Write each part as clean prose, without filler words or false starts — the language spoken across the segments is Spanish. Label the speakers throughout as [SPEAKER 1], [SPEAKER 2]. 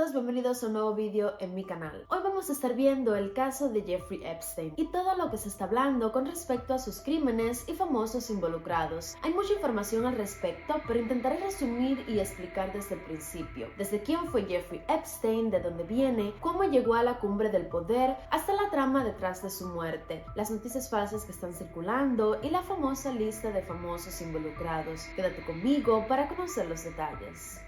[SPEAKER 1] todos, bienvenidos a un nuevo vídeo en mi canal. Hoy vamos a estar viendo el caso de Jeffrey Epstein y todo lo que se está hablando con respecto a sus crímenes y famosos involucrados. Hay mucha información al respecto, pero intentaré resumir y explicar desde el principio. Desde quién fue Jeffrey Epstein, de dónde viene, cómo llegó a la cumbre del poder, hasta la trama detrás de su muerte, las noticias falsas que están circulando y la famosa lista de famosos involucrados. Quédate conmigo para conocer los detalles.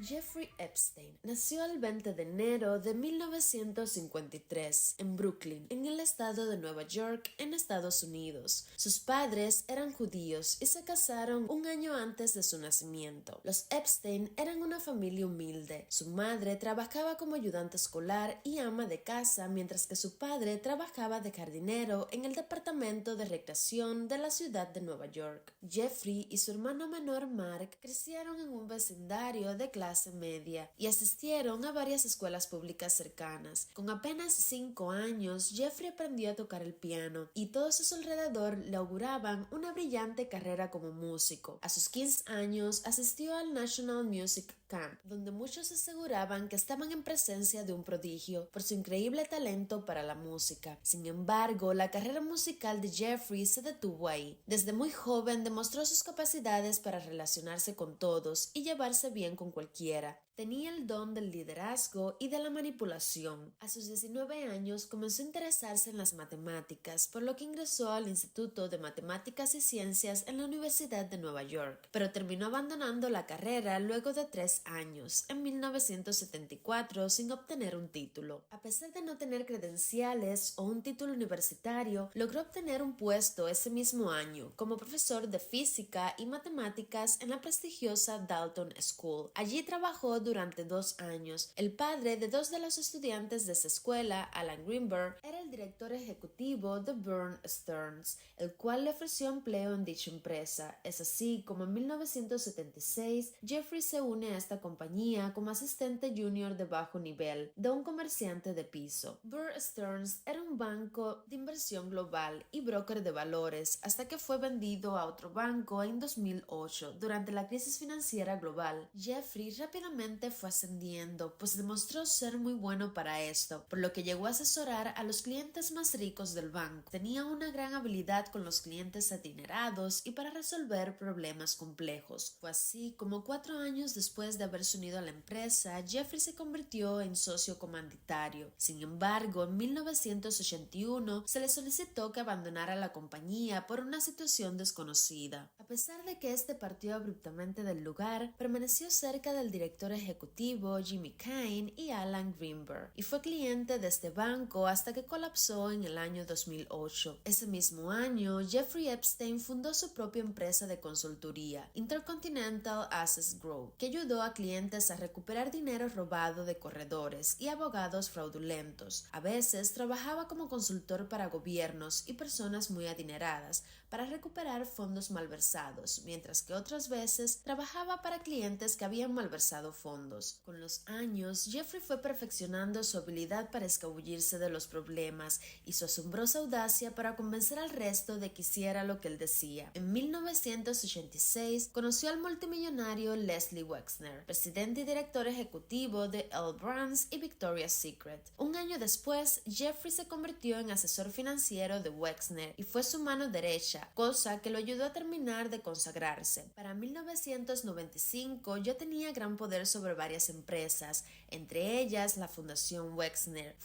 [SPEAKER 1] Jeffrey Epstein nació el 20 de enero de 1953 en Brooklyn, en el estado de Nueva York, en Estados Unidos. Sus padres eran judíos y se casaron un año antes de su nacimiento. Los Epstein eran una familia humilde. Su madre trabajaba como ayudante escolar y ama de casa, mientras que su padre trabajaba de jardinero en el departamento de recreación de la ciudad de Nueva York. Jeffrey y su hermano menor Mark crecieron en un vecindario de clase media y asistieron a varias escuelas públicas cercanas. Con apenas 5 años, Jeffrey aprendió a tocar el piano y todos a su alrededor le auguraban una brillante carrera como músico. A sus 15 años asistió al National Music Camp, donde muchos aseguraban que estaban en presencia de un prodigio por su increíble talento para la música. Sin embargo, la carrera musical de Jeffrey se detuvo ahí. Desde muy joven demostró sus capacidades para relacionarse con todos y llevarse bien con cualquiera. Tenía el don del liderazgo y de la manipulación. A sus 19 años comenzó a interesarse en las matemáticas, por lo que ingresó al Instituto de Matemáticas y Ciencias en la Universidad de Nueva York, pero terminó abandonando la carrera luego de 3 años, en 1974, sin obtener un título. A pesar de no tener credenciales o un título universitario, logró obtener un puesto ese mismo año como profesor de física y matemáticas en la prestigiosa Dalton School. Allí trabajó durante 2 años. El padre de 2 de los estudiantes de esa escuela, Alan Greenberg, era el director ejecutivo de Bear Stearns, el cual le ofreció empleo en dicha empresa. Es así como en 1976 Jeffrey se une a esta compañía como asistente junior de bajo nivel de un comerciante de piso. Bear Stearns era un banco de inversión global y broker de valores hasta que fue vendido a otro banco en 2008 durante la crisis financiera global. Jeffrey rápidamente fue ascendiendo, pues demostró ser muy bueno para esto, por lo que llegó a asesorar a los clientes más ricos del banco. Tenía una gran habilidad con los clientes adinerados y para resolver problemas complejos. Fue así como 4 años después de haberse unido a la empresa, Jeffrey se convirtió en socio comanditario. Sin embargo, en 1981 se le solicitó que abandonara la compañía por una situación desconocida. A pesar de que este partió abruptamente del lugar, permaneció cerca del director ejecutivo Jimmy Kane y Alan Greenberg y fue cliente de este banco hasta que colapsó en el año 2008. Ese mismo año, Jeffrey Epstein fundó su propia empresa de consultoría, Intercontinental Access Group, que ayudó a clientes a recuperar dinero robado de corredores y abogados fraudulentos. A veces trabajaba como consultor para gobiernos y personas muy adineradas para recuperar fondos malversados, mientras que otras veces trabajaba para clientes que habían malversado fondos. Con los años, Jeffrey fue perfeccionando su habilidad para escabullirse de los problemas y su asombrosa audacia para convencer al resto de que hiciera lo que él decía. En 1986 conoció al multimillonario Leslie Wexner, presidente y director ejecutivo de L Brands y Victoria's Secret. Un año después, Jeffrey se convirtió en asesor financiero de Wexner y fue su mano derecha, cosa que lo ayudó a terminar de consagrarse. Para 1995 ya tenía gran poder sobre varias empresas, entre ellas la Fundación Wexner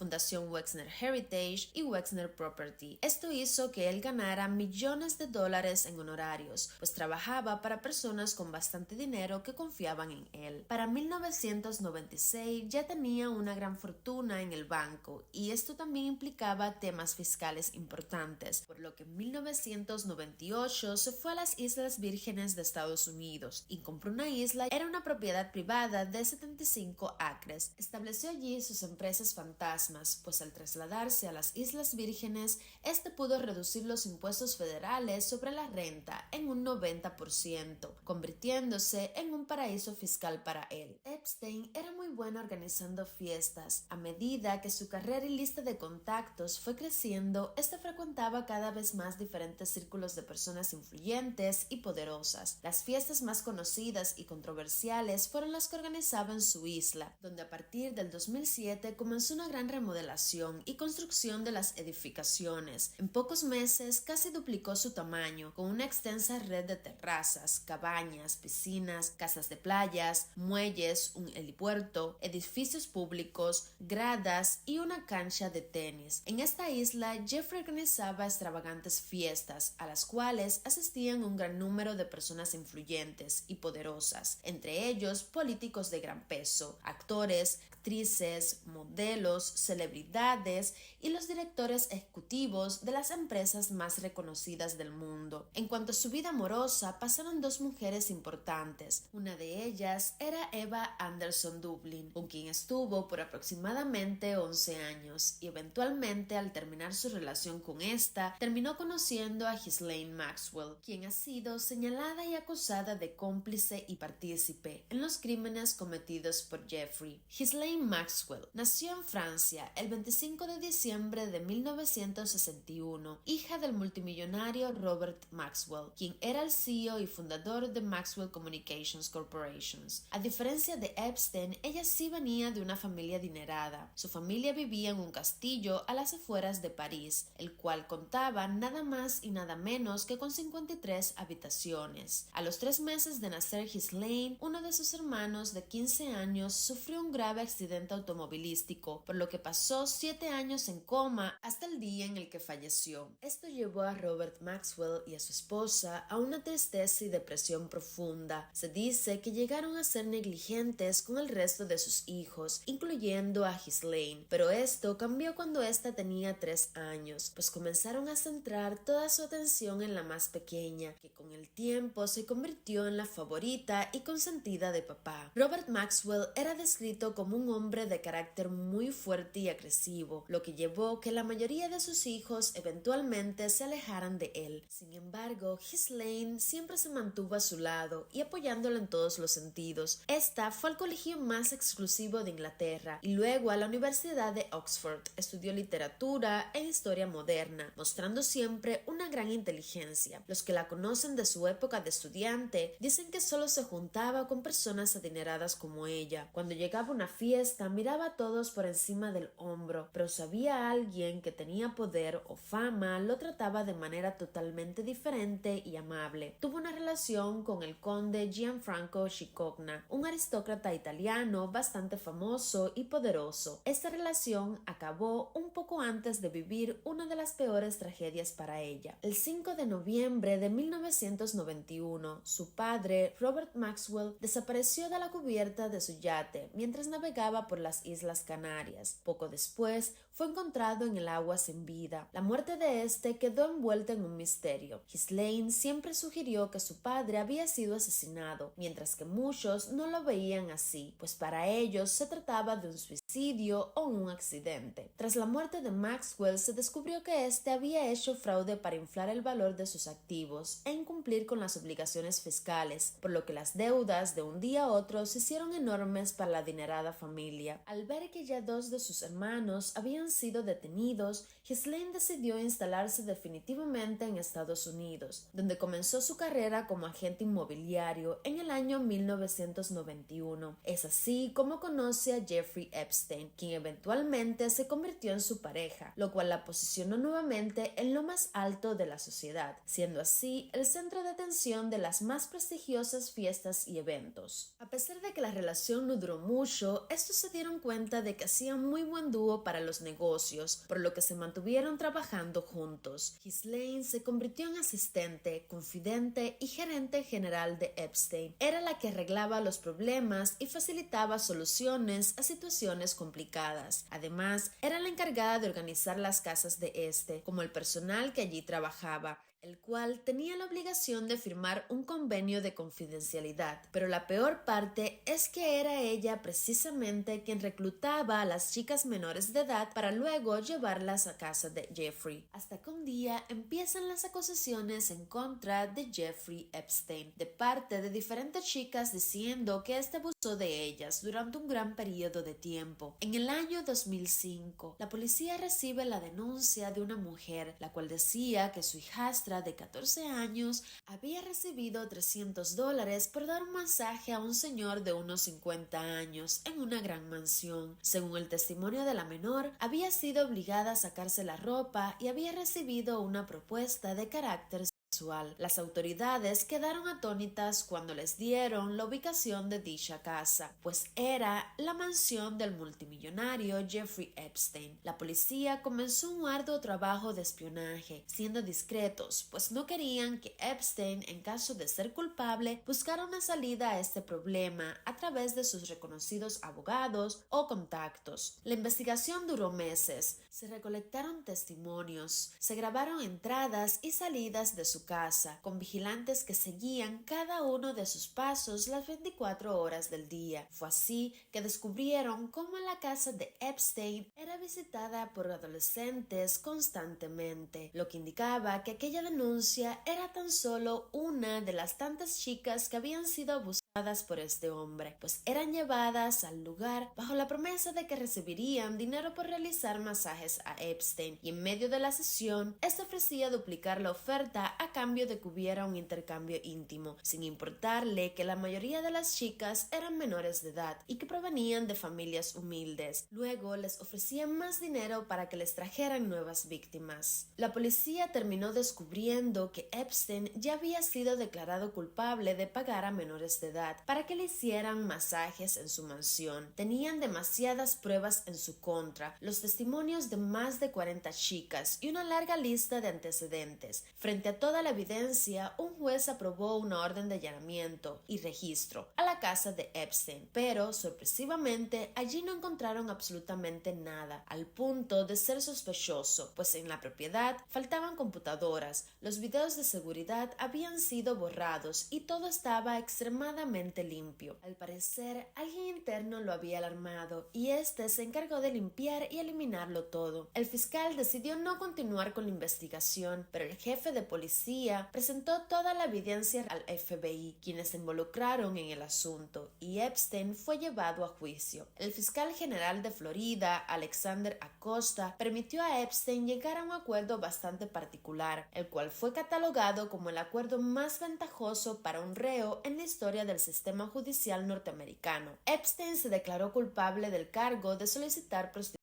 [SPEAKER 1] Heritage y Wexner Property. Esto hizo que él ganara millones de dólares en honorarios, pues trabajaba para personas con bastante dinero que confiaban en él. Para 1996 ya tenía una gran fortuna en el banco y esto también implicaba temas fiscales importantes, por lo que en 1998 se fue a las Islas Vírgenes de Estados Unidos y compró una isla. Era una propiedad privada de 75 acres. Estableció allí sus empresas fantasmas, pues al trasladarse a las Islas Vírgenes, este pudo reducir los impuestos federales sobre la renta en un 90%, convirtiéndose en un paraíso fiscal para él. Epstein era muy bueno organizando fiestas. A medida que su carrera y lista de contactos fue creciendo, este frecuentaba cada vez más diferentes círculos de personas influyentes y poderosas. Las fiestas más conocidas y controversiales fueron las que organizaba en su isla, donde a partir del 2007 comenzó una gran remodelación y construcción de las edificaciones. En pocos meses casi duplicó su tamaño, con una extensa red de terrazas, cabañas, piscinas, casas de playas, muelles, un helipuerto, edificios públicos, gradas y una cancha de tenis. En esta isla, Jeffrey organizaba extravagantes fiestas, a las cuales asistían un gran número de personas influyentes y poderosas, entre ellos políticos de gran peso, actores, actrices, modelos, celebridades y los directores ejecutivos de las empresas más reconocidas del mundo. En cuanto a su vida amorosa, pasaron dos mujeres importantes. Una de ellas era Eva Anderson Dublin, con quien estuvo por aproximadamente 11 años, y eventualmente, al terminar su relación con esta, terminó conociendo a Ghislaine Maxwell, quien ha sido señalada y acusada de cómplice y partícipe en los crímenes cometidos por Jeffrey. Ghislaine Maxwell nació en Francia el 25 de diciembre de 1961, hija del multimillonario Robert Maxwell, quien era el CEO y fundador de Maxwell Communications Corporations. A diferencia de Epstein, ella sí venía de una familia adinerada. Su familia vivía en un castillo a las afueras de París, el cual contaba nada más y nada menos que con 53 habitaciones. A los 3 meses de nacer Ghislaine, uno de sus hermanos de 15 años sufrió un grave accidente automovilístico, por lo que pasó 7 años en coma hasta el día en el que falleció. Esto llevó a Robert Maxwell y a su esposa a una tristeza y depresión profunda. Se dice que llegaron a ser negligentes con el resto de sus hijos, incluyendo a Ghislaine, pero esto cambió cuando ésta tenía 3 años, pues comenzaron a centrar toda su atención en la más pequeña, que con el tiempo se convirtió en la favorita y consentida de papá. Robert Maxwell era descrito como un hombre de carácter muy fuerte y agresivo, lo que llevó que la mayoría de sus hijos eventualmente se alejaran de él. Sin embargo, Ghislaine siempre se mantuvo a su lado y apoyándolo en todos los sentidos. Esta fue al colegio más exclusivo de Inglaterra y luego a la Universidad de Oxford. Estudió literatura e historia moderna, mostrando siempre una gran inteligencia. Los que la conocen de su época de estudiante dicen que solo se juntaba con personas adineradas como ella. Cuando llegaba a una fiesta, miraba a todos por encima del hombro, pero si había alguien que tenía poder o fama, lo trataba de manera totalmente diferente y amable. Tuvo una relación con el conde Gianfranco Scicogna, un aristócrata italiano bastante famoso y poderoso. Esta relación acabó un poco antes de vivir una de las peores tragedias para ella. El 5 de noviembre de 1991, su padre, Robert Maxwell, desapareció de la cubierta de su yate mientras navegaba por las Islas Canarias. Poco después, fue encontrado en el agua sin vida. La muerte de este quedó envuelta en un misterio. Ghislaine siempre sugirió que su padre había sido asesinado, mientras que muchos no lo veían así, pues para ellos se trataba de un suicidio o un accidente. Tras la muerte de Maxwell, se descubrió que este había hecho fraude para inflar el valor de sus activos e incumplir con las obligaciones fiscales, por lo que las deudas de un día a otro se hicieron enormes para la adinerada familia. Al ver que ya 2 de sus hermanos habían sido detenidos, Ghislaine decidió instalarse definitivamente en Estados Unidos, donde comenzó su carrera como agente inmobiliario en el año 1991. Es así como conoce a Jeffrey Epstein, quien eventualmente se convirtió en su pareja, lo cual la posicionó nuevamente en lo más alto de la sociedad, siendo así el centro de atención de las más prestigiosas fiestas y eventos. A pesar de que la relación no duró mucho, estos se dieron cuenta de que hacían muy buen dúo para los negocios, por lo que se mantuvieron trabajando juntos. Ghislaine se convirtió en asistente, confidente y gerente general de Epstein. Era la que arreglaba los problemas y facilitaba soluciones a situaciones complicadas. Además, era la encargada de organizar las casas de este, como el personal que allí trabajaba, el cual tenía la obligación de firmar un convenio de confidencialidad. Pero la peor parte es que era ella precisamente quien reclutaba a las chicas menores de edad para luego llevarlas a casa de Jeffrey. Hasta que un día empiezan las acusaciones en contra de Jeffrey Epstein, de parte de diferentes chicas diciendo que este abusó de ellas durante un gran periodo de tiempo. En el año 2005, la policía recibe la denuncia de una mujer, la cual decía que su hijastra de 14 años había recibido $300 por dar un masaje a un señor de unos 50 años en una gran mansión. Según el testimonio de la menor, había sido obligada a sacarse la ropa y había recibido una propuesta de carácter sexual. Las autoridades quedaron atónitas cuando les dieron la ubicación de dicha casa, pues era la mansión del multimillonario Jeffrey Epstein. La policía comenzó un arduo trabajo de espionaje, siendo discretos, pues no querían que Epstein, en caso de ser culpable, buscara una salida a este problema a través de sus reconocidos abogados o contactos. La investigación duró meses. Se recolectaron testimonios, se grabaron entradas y salidas de su casa, con vigilantes que seguían cada uno de sus pasos las 24 horas del día. Fue así que descubrieron cómo la casa de Epstein era visitada por adolescentes constantemente, lo que indicaba que aquella denuncia era tan solo una de las tantas chicas que habían sido abusadas por este hombre, pues eran llevadas al lugar bajo la promesa de que recibirían dinero por realizar masajes a Epstein, y en medio de la sesión, este ofrecía duplicar la oferta a cambio de que hubiera un intercambio íntimo, sin importarle que la mayoría de las chicas eran menores de edad y que provenían de familias humildes. Luego les ofrecían más dinero para que les trajeran nuevas víctimas. La policía terminó descubriendo que Epstein ya había sido declarado culpable de pagar a menores de edad para que le hicieran masajes en su mansión. Tenían demasiadas pruebas en su contra, los testimonios de más de 40 chicas y una larga lista de antecedentes. Frente a toda la evidencia, un juez aprobó una orden de allanamiento y registro a la casa de Epstein, pero sorpresivamente allí no encontraron absolutamente nada, al punto de ser sospechoso, pues en la propiedad faltaban computadoras, los videos de seguridad habían sido borrados y todo estaba extremadamente limpio. Al parecer, alguien interno lo había alarmado y este se encargó de limpiar y eliminarlo todo. El fiscal decidió no continuar con la investigación, pero el jefe de policía presentó toda la evidencia al FBI, quienes se involucraron en el asunto, y Epstein fue llevado a juicio. El fiscal general de Florida, Alexander Acosta, permitió a Epstein llegar a un acuerdo bastante particular, el cual fue catalogado como el acuerdo más ventajoso para un reo en la historia del sistema judicial norteamericano. Epstein se declaró culpable del cargo de solicitar prostitución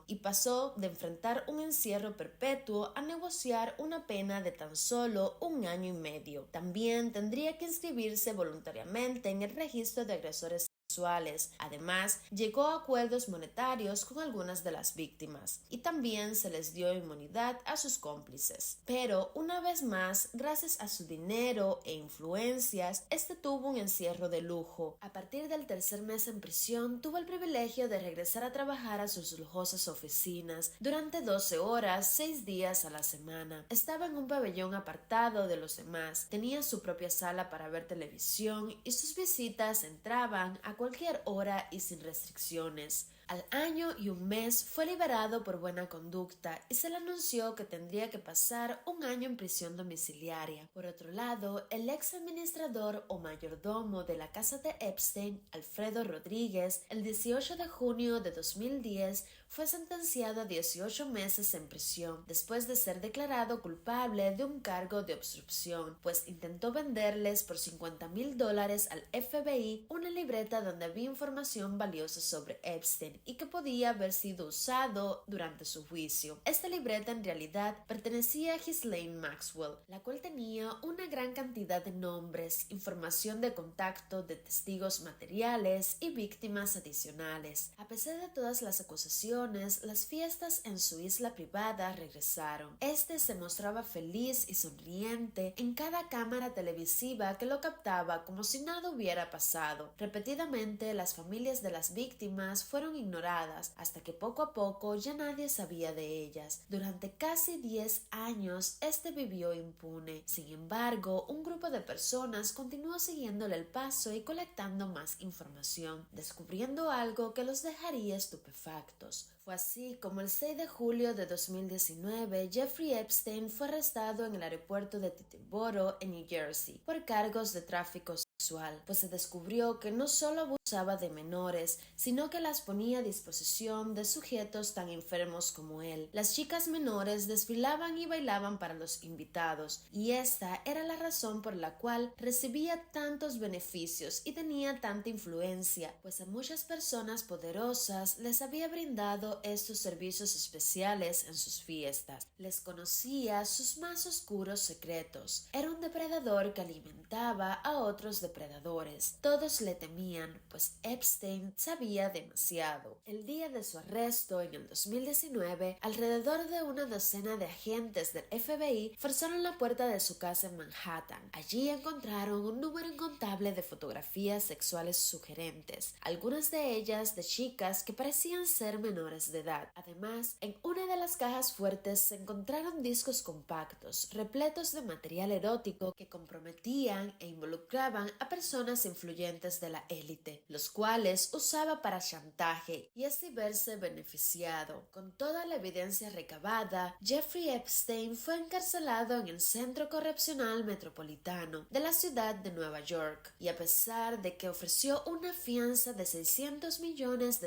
[SPEAKER 1] y pasó de enfrentar un encierro perpetuo a negociar una pena de tan solo 1 año y medio. También tendría que inscribirse voluntariamente en el registro de agresores sexuales. Además, llegó a acuerdos monetarios con algunas de las víctimas y también se les dio inmunidad a sus cómplices. Pero una vez más, gracias a su dinero e influencias, este tuvo un encierro de lujo. A partir del tercer mes en prisión, tuvo el privilegio de regresar a trabajar a sus lujosas oficinas durante 12 horas, 6 días a la semana. Estaba en un pabellón apartado de los demás, tenía su propia sala para ver televisión y sus visitas entraban a cualquier hora y sin restricciones. Al año y un mes fue liberado por buena conducta y se le anunció que tendría que pasar 1 año en prisión domiciliaria. Por otro lado, el ex administrador o mayordomo de la casa de Epstein, Alfredo Rodríguez, el 18 de junio de 2010 fue sentenciado a 18 meses en prisión después de ser declarado culpable de un cargo de obstrucción, pues intentó venderles por $50,000 al FBI una libreta donde había información valiosa sobre Epstein y que podía haber sido usado durante su juicio. Esta libreta en realidad pertenecía a Ghislaine Maxwell, la cual tenía una gran cantidad de nombres, información de contacto de testigos materiales y víctimas adicionales. A pesar de todas las acusaciones, las fiestas en su isla privada regresaron. Este se mostraba feliz y sonriente en cada cámara televisiva que lo captaba como si nada hubiera pasado. Repetidamente, las familias de las víctimas fueron ignoradas hasta que poco a poco ya nadie sabía de ellas. Durante casi 10 años este vivió impune. Sin embargo, un grupo de personas continuó siguiéndole el paso y colectando más información, descubriendo algo que los dejaría estupefactos. Fue así como el 6 de julio de 2019 Jeffrey Epstein fue arrestado en el aeropuerto de Teterboro, en New Jersey, por cargos de tráfico sexual, pues se descubrió que no solo abusaba de menores, sino que las ponía a disposición de sujetos tan enfermos como él. Las chicas menores desfilaban y bailaban para los invitados, y esta era la razón por la cual recibía tantos beneficios y tenía tanta influencia, pues a muchas personas poderosas les había brindado estos servicios especiales en sus fiestas. Les conocía sus más oscuros secretos. Era un depredador que alimentaba a otros depredadores. Todos le temían, pues Epstein sabía demasiado. El día de su arresto en el 2019, alrededor de una docena de agentes del FBI forzaron la puerta de su casa en Manhattan. Allí encontraron un número incontable de fotografías sexuales sugerentes, algunas de ellas de chicas que parecían ser menores de edad. Además, en una de las cajas fuertes se encontraron discos compactos, repletos de material erótico que comprometían e involucraban a personas influyentes de la élite, los cuales usaba para chantaje y así verse beneficiado. Con toda la evidencia recabada, Jeffrey Epstein fue encarcelado en el Centro Correccional Metropolitano de la ciudad de Nueva York, y a pesar de que ofreció una fianza de $600 millones,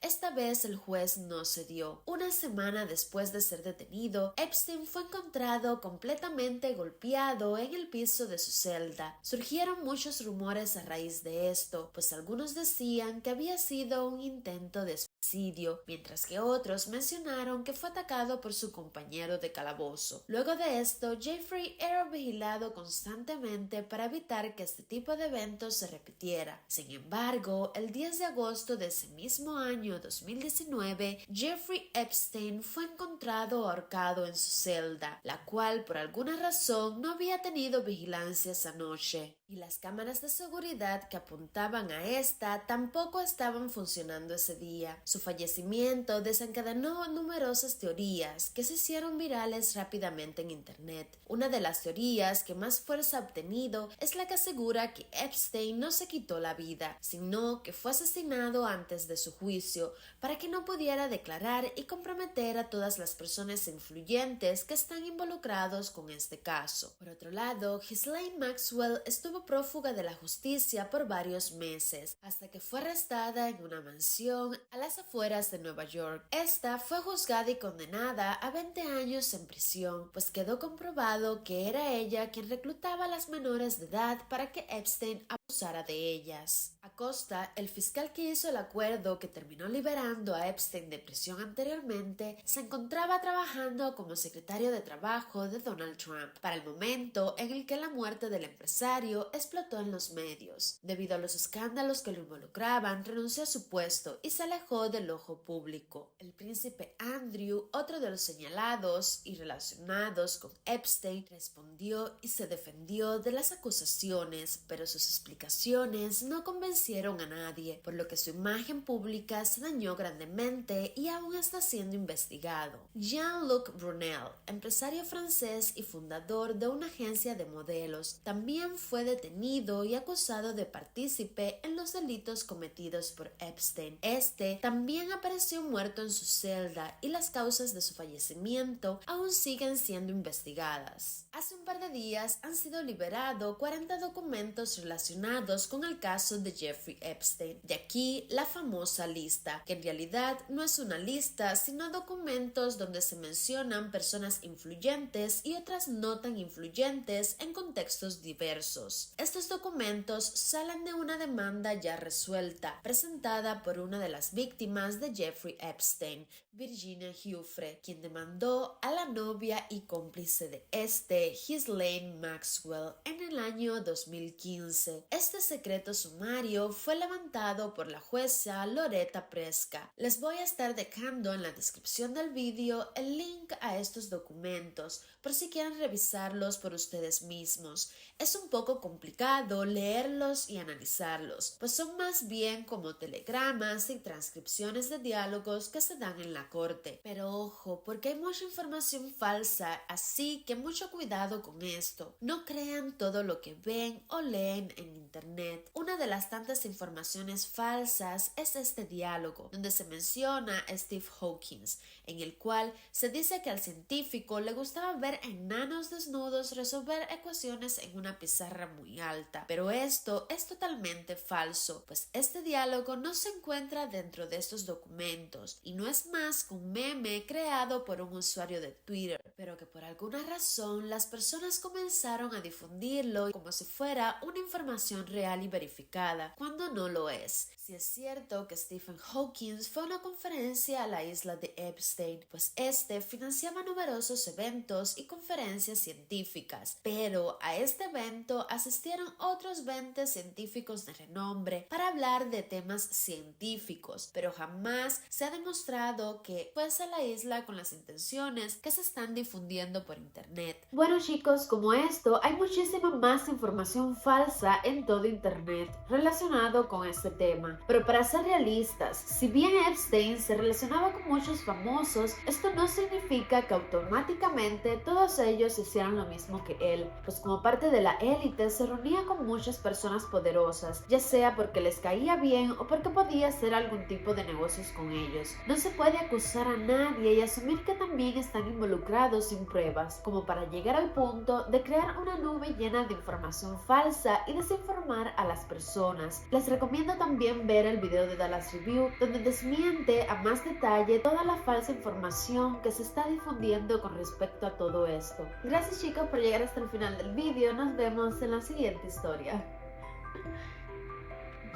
[SPEAKER 1] esta vez el juez no cedió. Una semana después de ser detenido, Epstein fue encontrado completamente golpeado en el piso de su celda. Surgieron muchos rumores a raíz de esto, pues algunos decían que había sido un intento de suicidio, mientras que otros mencionaron que fue atacado por su compañero de calabozo. Luego de esto, Jeffrey era vigilado constantemente para evitar que este tipo de eventos se repitiera. Sin embargo, el 10 de agosto de ese mismo año 2019, Jeffrey Epstein fue encontrado ahorcado en su celda, la cual por alguna razón no había tenido vigilancia esa noche, y las cámaras de seguridad que apuntaban a esta tampoco estaban funcionando ese día. Su fallecimiento desencadenó numerosas teorías que se hicieron virales rápidamente en internet. Una de las teorías que más fuerza ha obtenido es la que asegura que Epstein no se quitó la vida, sino que fue asesinado antes de su juicio para que no pudiera declarar y comprometer a todas las personas influyentes que están involucrados con este caso. Por otro lado, Ghislaine Maxwell estuvo prófuga de la justicia por varios meses, hasta que fue arrestada en una mansión a las afueras de Nueva York. Esta fue juzgada y condenada a 20 años en prisión, pues quedó comprobado que era ella quien reclutaba a las menores de edad para que Epstein abusara de ellas. Acosta, el fiscal que hizo el acuerdo que terminó liberando a Epstein de prisión anteriormente, se encontraba trabajando como secretario de trabajo de Donald Trump para el momento en el que la muerte del empresario explotó en los medios. Debido a los escándalos que lo involucraban, renunció a su puesto y se alejó del ojo público. El príncipe Andrew, otro de los señalados y relacionados con Epstein, respondió y se defendió de las acusaciones, pero sus explicaciones no convencieron a nadie, por lo que su imagen pública se dañó grandemente y aún está siendo investigado. Jean-Luc Brunel, empresario francés y fundador de una agencia de modelos, también fue detenido y acusado de partícipe en los delitos cometidos por Epstein. Este también apareció muerto en su celda y las causas de su fallecimiento aún siguen siendo investigadas. Hace un par de días han sido liberados 40 documentos relacionados con el caso de Jeffrey Epstein. De aquí la famosa lista, que en realidad no es una lista, sino documentos donde se mencionan personas influyentes y otras no tan influyentes en contextos diversos. Estos documentos salen de una demanda ya resuelta, presentada por una de las víctimas de Jeffrey Epstein, Virginia Giuffre, quien demandó a la novia y cómplice de Ghislaine Maxwell, en el año 2015. Este secreto sumario fue levantado por la jueza Loretta Preska. Les voy a estar dejando en la descripción del vídeo el link a estos documentos por si quieren revisarlos por ustedes mismos. Es un poco complicado leerlos y analizarlos, pues son más bien como telegramas y transcripciones de diálogos que se dan en la corte. Pero ojo, porque hay mucha información falsa, así que mucho cuidado con esto. No crean todo lo que ven o leen en internet. Una de las tantas informaciones falsas es este diálogo, donde se menciona a Steve Hawkins, en el cual se dice que al científico le gustaba ver enanos desnudos resolver ecuaciones en una pizarra muy alta. Pero esto es totalmente falso, pues este diálogo no se encuentra dentro de estos documentos y no es más que un meme creado por un usuario de Twitter, pero que por alguna razón las personas comenzaron a difundirlo como si fuera una información real y verificada, cuando no lo es. Si es cierto que Stephen Hawking fue a una conferencia a la isla de Epstein, pues este financiaba numerosos eventos y conferencias científicas, pero a este evento asistieron otros 20 científicos de renombre para hablar de temas científicos, pero jamás se ha demostrado que fuese a la isla con las intenciones que se están difundiendo por internet. Bueno chicos, como esto, hay muchísima más información falsa en todo internet relacionado con este tema. Pero para ser realistas, si bien Epstein se relacionaba con muchos famosos, esto no significa que automáticamente todos ellos hicieran lo mismo que él, pues como parte de la élite se reunía con muchas personas poderosas, ya sea porque les caía bien o porque podía hacer algún tipo de negocios con ellos. No se puede acusar a nadie y asumir que también están involucrados sin pruebas, como para llegar al punto de crear una nube llena de información falsa y desinformar a las personas. Les recomiendo también ver el video de Dallas Review, donde desmiente a más detalle toda la falsa información que se está difundiendo con respecto a todo esto. Gracias chicos por llegar hasta el final del video, nos vemos en la siguiente historia.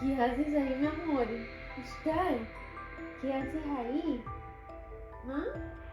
[SPEAKER 1] ¿Qué haces ahí, mi amor? Oscar, ¿qué haces ahí? ¿Ah?